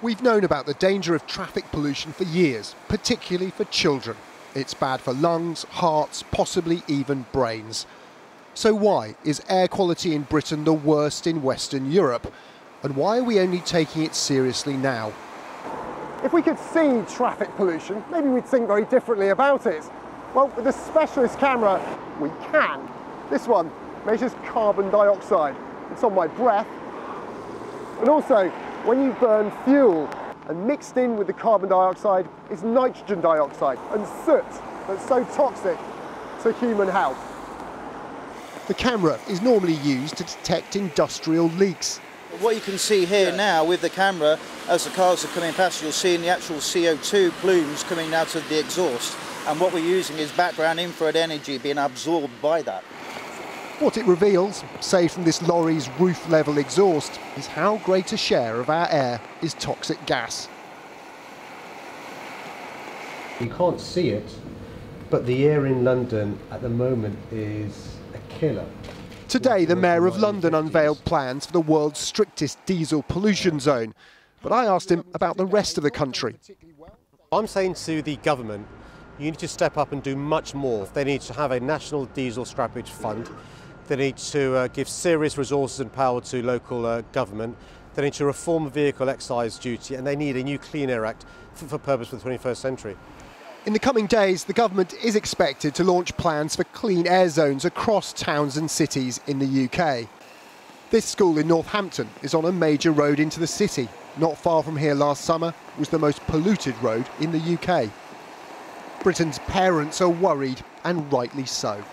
We've known about the danger of traffic pollution for years, particularly for children. It's bad for lungs, hearts, possibly even brains. So why is air quality in Britain the worst in Western Europe? And why are we only taking it seriously now? If we could see traffic pollution, maybe we'd think very differently about it. Well, with a specialist camera, we can. This one measures carbon dioxide. It's on my breath. And also, when you burn fuel, and mixed in with the carbon dioxide is nitrogen dioxide and soot that's so toxic to human health. The camera is normally used to detect industrial leaks. What you can see here now with the camera, as the cars are coming past, you'll see the actual CO2 plumes coming out of the exhaust. And what we're using is background infrared energy being absorbed by that. What it reveals, say from this lorry's roof-level exhaust, is how great a share of our air is toxic gas. You can't see it, but the air in London at the moment is a killer. Today, the Mayor of London unveiled plans for the world's strictest diesel pollution zone. But I asked him about the rest of the country. I'm saying to the government, you need to step up and do much more. They need to have a national diesel scrappage fund. They need to give serious resources and power to local government. They need to reform vehicle excise duty, and they need a new Clean Air Act for purpose for the 21st century. In the coming days, the government is expected to launch plans for clean air zones across towns and cities in the UK. This school in Northampton is on a major road into the city. Not far from here last summer was the most polluted road in the UK. Britain's parents are worried, and rightly so.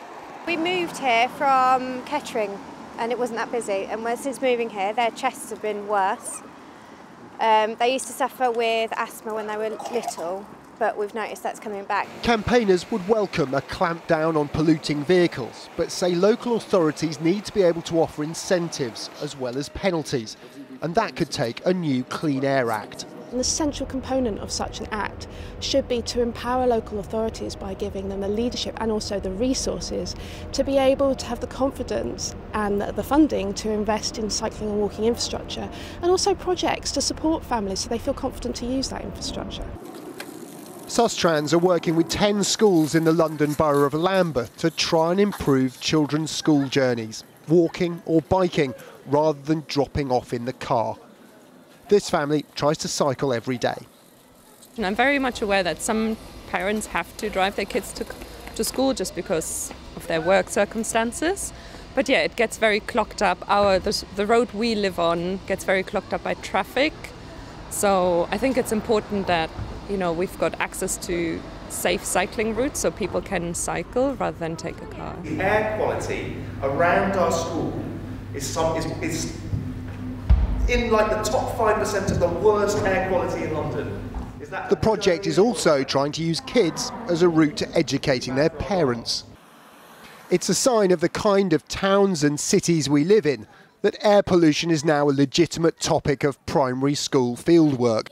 We moved here from Kettering and it wasn't that busy, and since moving here their chests have been worse. They used to suffer with asthma when they were little, but we've noticed that's coming back. Campaigners would welcome a clampdown on polluting vehicles, but say local authorities need to be able to offer incentives as well as penalties, and that could take a new Clean Air Act. An essential component of such an act should be to empower local authorities by giving them the leadership and also the resources to be able to have the confidence and the funding to invest in cycling and walking infrastructure, and also projects to support families so they feel confident to use that infrastructure. Sustrans are working with 10 schools in the London borough of Lambeth to try and improve children's school journeys, walking or biking rather than dropping off in the car. This family tries to cycle every day. And I'm very much aware that some parents have to drive their kids to school just because of their work circumstances. But yeah, it gets very clogged up. The road we live on gets very clogged up by traffic. So I think it's important that, you know, we've got access to safe cycling routes so people can cycle rather than take a car. The air quality around our school is in like the top 5% of the worst air quality in London. The project is also trying to use kids as a route to educating their parents. It's a sign of the kind of towns and cities we live in that air pollution is now a legitimate topic of primary school fieldwork.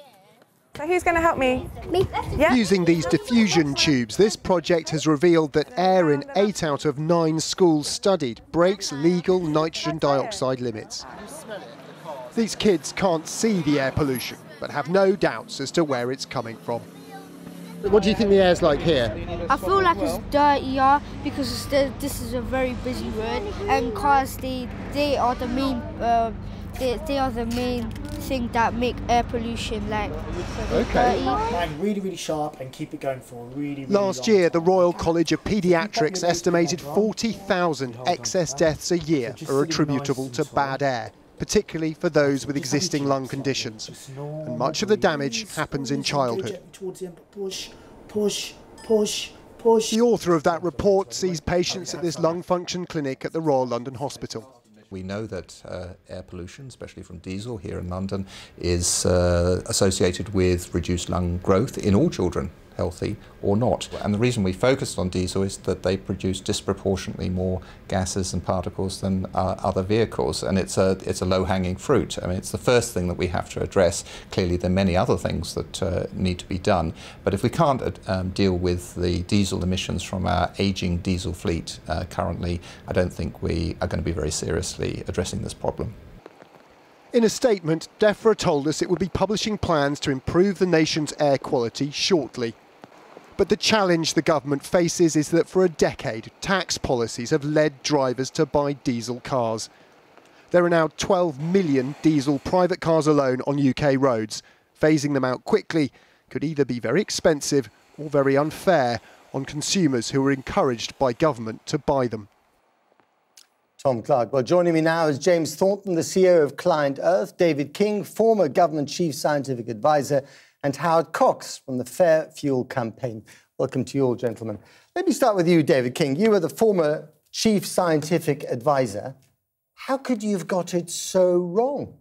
So who's going to help me? Me. Yeah. Using these diffusion tubes, this project has revealed that air in 8 out of 9 schools studied breaks legal nitrogen dioxide limits. These kids can't see the air pollution, but have no doubts as to where it's coming from. What do you think the air's like here? I feel like it's dirtier because this is a very busy road, and cars they are the main they are the main thing that make air pollution like dirty. I'm really sharp and keep it going for a really Last year, the Royal College of Paediatrics estimated 40,000 excess deaths a year are attributable to bad air, particularly for those with existing lung conditions. And much of the damage happens in childhood. The author of that report sees patients at this lung function clinic at the Royal London Hospital. We know that air pollution, especially from diesel here in London, is associated with reduced lung growth in all children, healthy or not. And the reason we focused on diesel is that they produce disproportionately more gases and particles than other vehicles, and it's a low-hanging fruit. I mean, it's the first thing that we have to address. Clearly there are many other things that need to be done, but if we can't deal with the diesel emissions from our ageing diesel fleet currently, I don't think we are going to be very seriously addressing this problem. In a statement, DEFRA told us it would be publishing plans to improve the nation's air quality shortly. But the challenge the government faces is that for a decade, tax policies have led drivers to buy diesel cars. There are now 12 million diesel private cars alone on UK roads. Phasing them out quickly could either be very expensive or very unfair on consumers who are encouraged by government to buy them. Tom Clark. Well, joining me now is James Thornton, the CEO of Client Earth, David King, former government chief scientific advisor, and Howard Cox from the Fair Fuel campaign. Welcome to you all, gentlemen. Let me start with you, David King. You were the former chief scientific advisor. How could you have got it so wrong?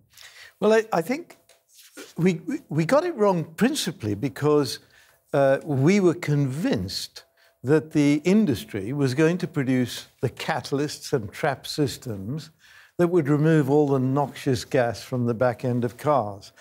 Well, I think we got it wrong principally because we were convinced that the industry was going to produce the catalysts and trap systems that would remove all the noxious gas from the back end of cars.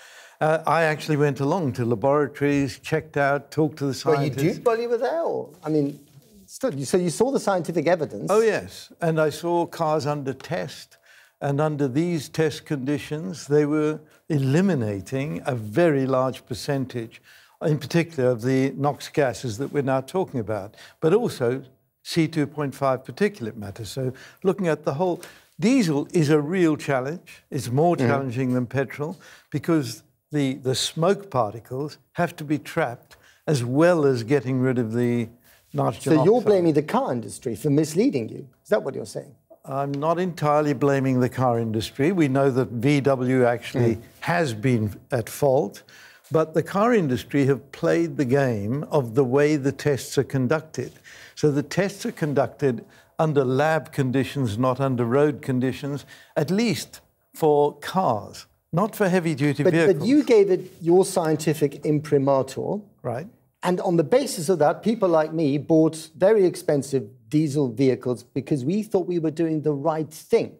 I actually went along to laboratories, checked out, talked to the scientists. Well, you did while you were there? Or, I mean, so you saw the scientific evidence? Oh, yes. And I saw cars under test. And under these test conditions, they were eliminating a very large percentage, in particular of the NOx gases that we're now talking about, but also C2.5 particulate matter. So looking at the whole, diesel is a real challenge. It's more challenging than petrol because the smoke particles have to be trapped as well as getting rid of the nitrogen oxide. So you're blaming the car industry for misleading you? Is that what you're saying? I'm not entirely blaming the car industry. We know that VW actually has been at fault. But the car industry have played the game of the way the tests are conducted. So the tests are conducted under lab conditions, not under road conditions, at least for cars, not for heavy-duty vehicles. But you gave it your scientific imprimatur. Right. And on the basis of that, people like me bought very expensive diesel vehicles because we thought we were doing the right thing.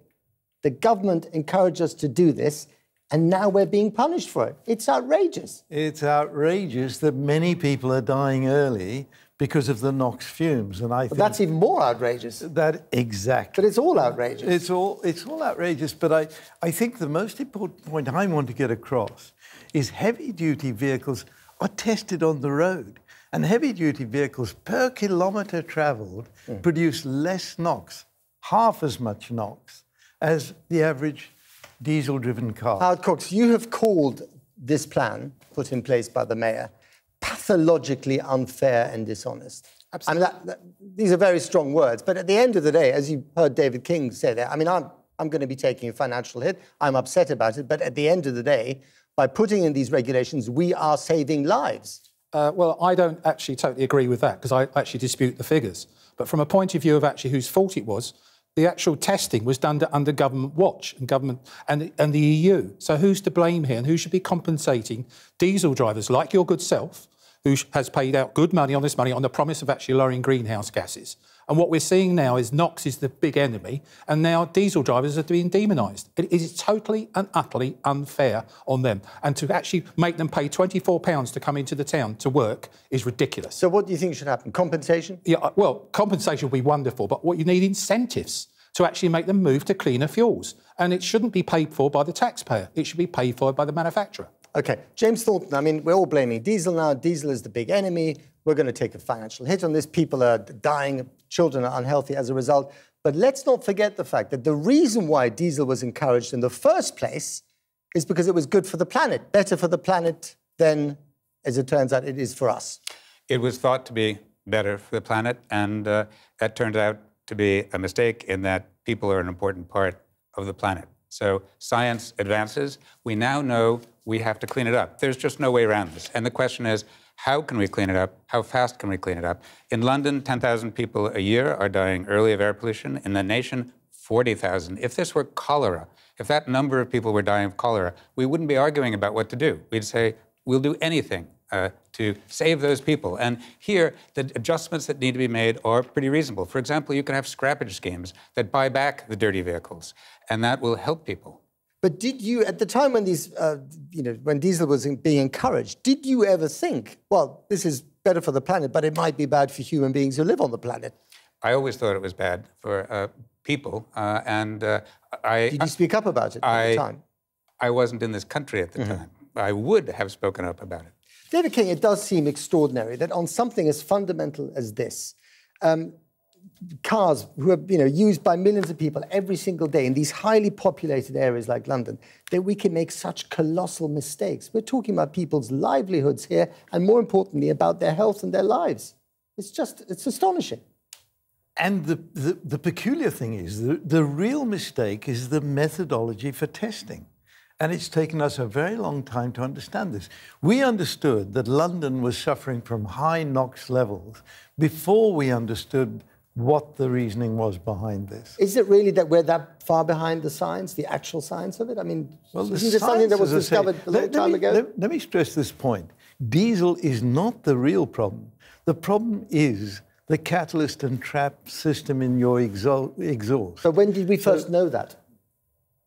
The government encouraged us to do this, and now we're being punished for it. It's outrageous. It's outrageous that many people are dying early because of the NOx fumes, and I think that's even more outrageous. Exactly. But it's all outrageous. It's all outrageous. But I think the most important point I want to get across is heavy-duty vehicles are tested on the road, and heavy-duty vehicles per kilometre travelled produce less NOx, half as much NOx as the average diesel-driven car. Howard Cox, you have called this plan put in place by the mayor pathologically unfair and dishonest. Absolutely. I mean, these are very strong words, but at the end of the day, as you heard David King say there, I mean, I'm going to be taking a financial hit. I'm upset about it, but at the end of the day, by putting in these regulations, we are saving lives. Well, I don't actually totally agree with that because I actually dispute the figures. But from a point of view of actually whose fault it was, the actual testing was done under government watch and the EU. So who's to blame here and who should be compensating diesel drivers like your good self, who has paid out good money on this money on the promise of actually lowering greenhouse gases? And what we're seeing now is NOx is the big enemy, and now diesel drivers are being demonised. It is totally and utterly unfair on them. And to actually make them pay £24 to come into the town to work is ridiculous. So what do you think should happen? Compensation? Yeah, well, compensation would be wonderful, but what you need incentives to actually make them move to cleaner fuels. And it shouldn't be paid for by the taxpayer. It should be paid for by the manufacturer. OK. James Thornton, I mean, we're all blaming diesel now. Diesel is the big enemy. We're going to take a financial hit on this. People are dying. Children are unhealthy as a result. But let's not forget the fact that the reason why diesel was encouraged in the first place is because it was good for the planet, better for the planet than, as it turns out, it is for us. It was thought to be better for the planet, and that turned out to be a mistake in that people are an important part of the planet. So science advances. We now know we have to clean it up. There's just no way around this. And the question is, how can we clean it up? How fast can we clean it up? In London, 10,000 people a year are dying early of air pollution. In the nation, 40,000. If this were cholera, if that number of people were dying of cholera, we wouldn't be arguing about what to do. We'd say, we'll do anything to save those people. And here, the adjustments that need to be made are pretty reasonable. For example, you can have scrappage schemes that buy back the dirty vehicles, and that will help people. But did you, at the time when these, when diesel was being encouraged, did you ever think, well, this is better for the planet, but it might be bad for human beings who live on the planet? I always thought it was bad for people, and Did you speak up about it at the time? I wasn't in this country at the time. I would have spoken up about it. David King, it does seem extraordinary that on something as fundamental as this, cars who are used by millions of people every single day in these highly populated areas like London, that we can make such colossal mistakes. We're talking about people's livelihoods here, and more importantly, about their health and their lives. It's astonishing. And the peculiar thing is, the real mistake is the methodology for testing. And it's taken us a very long time to understand this. We understood that London was suffering from high NOx levels before we understood what the reasoning was behind this. Is it really that we're that far behind the science, the actual science of it? I mean, well, isn't this something that was discovered a long time ago? Let me stress this point. Diesel is not the real problem. The problem is the catalyst and trap system in your exhaust. So when did we first know that?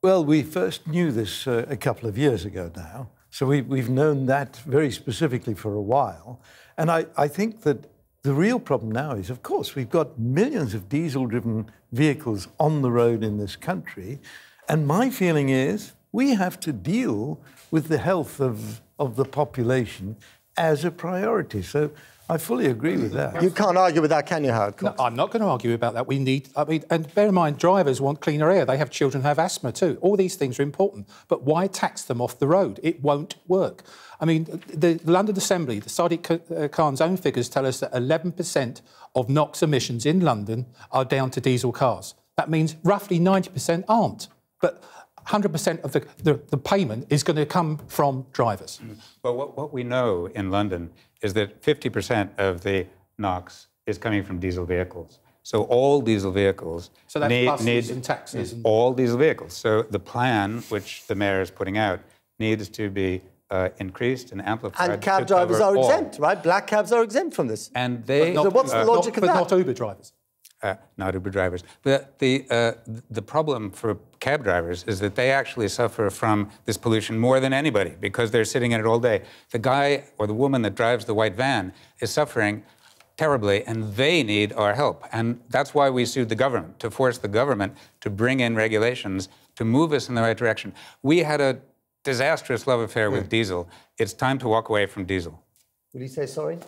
Well, we first knew this a couple of years ago now. So we've known that very specifically for a while. And I think that the real problem now is, of course, we've got millions of diesel-driven vehicles on the road in this country. And my feeling is we have to deal with the health of the population as a priority. So I fully agree with that. You can't argue with that, can you, Howard? No, I'm not going to argue about that. And bear in mind, drivers want cleaner air. They have children who have asthma too. All these things are important. But why tax them off the road? It won't work. I mean, the London Assembly, the Sadiq Khan's own figures tell us that 11% of NOx emissions in London are down to diesel cars. That means roughly 90% aren't. But 100% of the payment is going to come from drivers. But what we know in London is that 50% of the NOx is coming from diesel vehicles. So all diesel vehicles buses and taxis. All diesel vehicles. So the plan, which the mayor is putting out, needs to be increased and amplified. And cab drivers are exempt, right? Black cabs are exempt from this. And they... So what's the logic of that? But not Uber drivers. Not Uber drivers. But the problem for cab drivers is that they actually suffer from this pollution more than anybody because they're sitting in it all day. The guy or the woman that drives the white van is suffering terribly, and they need our help. And that's why we sued the government, to force the government to bring in regulations to move us in the right direction. We had a disastrous love affair with diesel. It's time to walk away from diesel. Will you say sorry?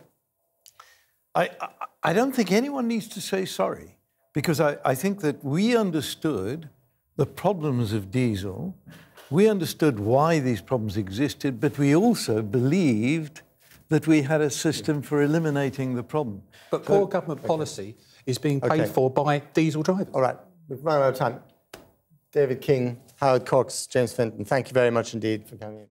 I don't think anyone needs to say sorry, because I think that we understood the problems of diesel, we understood why these problems existed, but we also believed that we had a system for eliminating the problem. But poor government policy is being paid for by diesel drivers. All right, we've run out of time. David King, Howard Cox, James Fenton, thank you very much indeed for coming in.